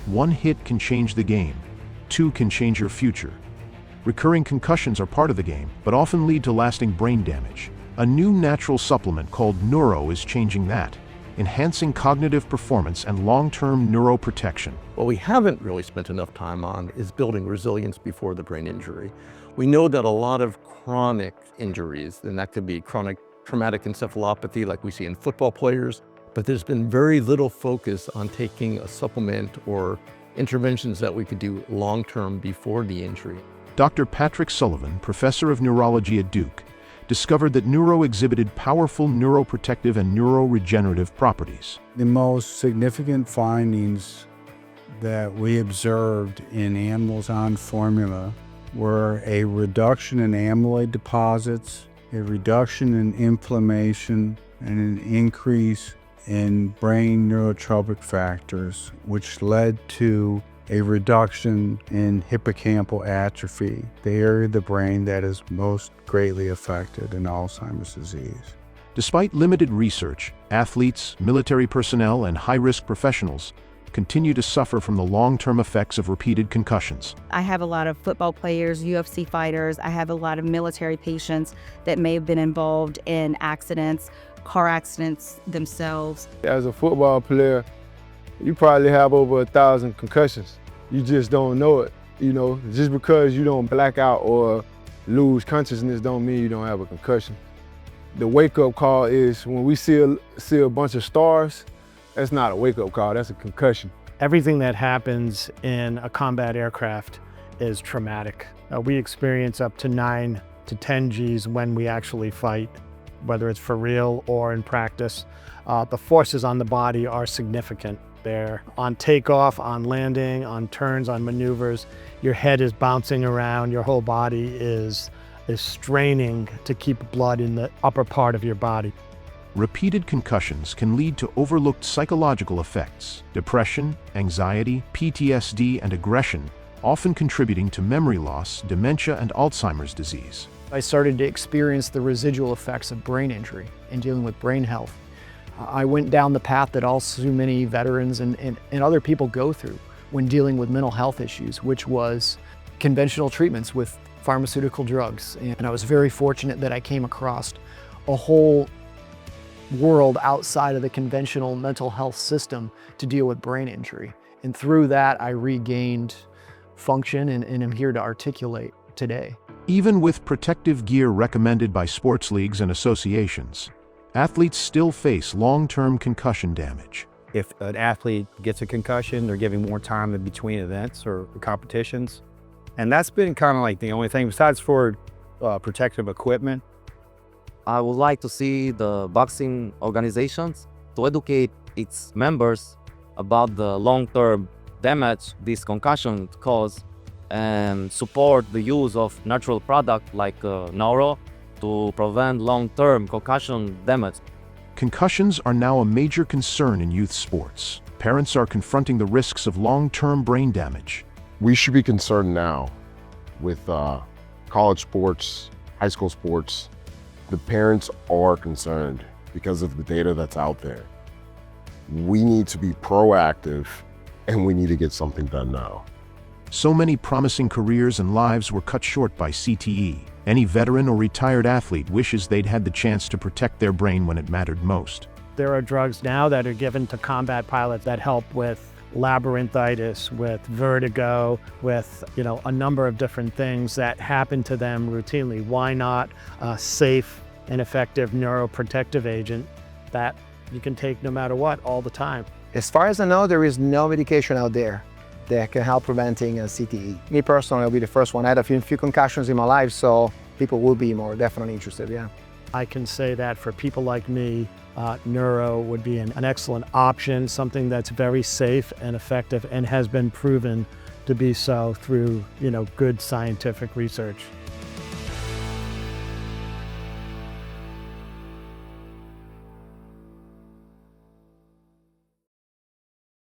One hit can change the game. Two can change your future. Recurring concussions are part of the game, but often lead to lasting brain damage. A new natural supplement called Nouro is changing that, enhancing cognitive performance and long-term neuroprotection. What we haven't really spent enough time on is building resilience before the brain injury. We know that a lot of chronic injuries, and that could be chronic traumatic encephalopathy like we see in football players, but there's been very little focus on taking a supplement or interventions that we could do long-term before the injury. Dr. Patrick Sullivan, professor of neurology at Duke, discovered that Nouro exhibited powerful neuroprotective and neuroregenerative properties. The most significant findings that we observed in animals on formula were a reduction in amyloid deposits, a reduction in inflammation, and an increase in brain neurotropic factors, which led to a reduction in hippocampal atrophy, the area of the brain that is most greatly affected in Alzheimer's disease. Despite limited research, athletes, military personnel, and high-risk professionals continue to suffer from the long-term effects of repeated concussions. I have a lot of football players, UFC fighters. I have a lot of military patients that may have been involved in accidents, car accidents themselves. As a football player, you probably have over 1,000 concussions. You just don't know it. You know, just because you don't black out or lose consciousness don't mean you don't have a concussion. The wake-up call is when we see a bunch of stars, that's not a wake-up call, that's a concussion. Everything that happens in a combat aircraft is traumatic. We experience up to 9 to 10 Gs when we actually fight, whether it's for real or in practice. The forces on the body are significant. They're on takeoff, on landing, on turns, on maneuvers. Your head is bouncing around, your whole body is straining to keep blood in the upper part of your body. Repeated concussions can lead to overlooked psychological effects, depression, anxiety, PTSD, and aggression, often contributing to memory loss, dementia, and Alzheimer's disease. I started to experience the residual effects of brain injury and dealing with brain health. I went down the path that also many veterans and other people go through when dealing with mental health issues, which was conventional treatments with pharmaceutical drugs. And I was very fortunate that I came across a whole world outside of the conventional mental health system to deal with brain injury. And through that, I regained function and am here to articulate today. Even with protective gear recommended by sports leagues and associations, athletes still face long-term concussion damage. If an athlete gets a concussion, they're giving more time in between events or competitions. And that's been kind of like the only thing, besides for protective equipment. I would like to see the boxing organizations to educate its members about the long-term damage these concussions cause and support the use of natural products like Nouro to prevent long-term concussion damage. Concussions are now a major concern in youth sports. Parents are confronting the risks of long-term brain damage. We should be concerned now with college sports, high school sports. The parents are concerned because of the data that's out there. We need to be proactive and we need to get something done now. So many promising careers and lives were cut short by CTE. Any veteran or retired athlete wishes they'd had the chance to protect their brain when it mattered most. There are drugs now that are given to combat pilots that help with labyrinthitis, with vertigo, with a number of different things that happen to them routinely. Why not a safe and effective neuroprotective agent that you can take no matter what, all the time? As far as I know, there is no medication out there that can help preventing CTE. Me personally, I'll be the first one. I had a few concussions in my life, so people will be more definitely interested, yeah. I can say that for people like me, Nouro would be an excellent option, something that's very safe and effective and has been proven to be so through, good scientific research.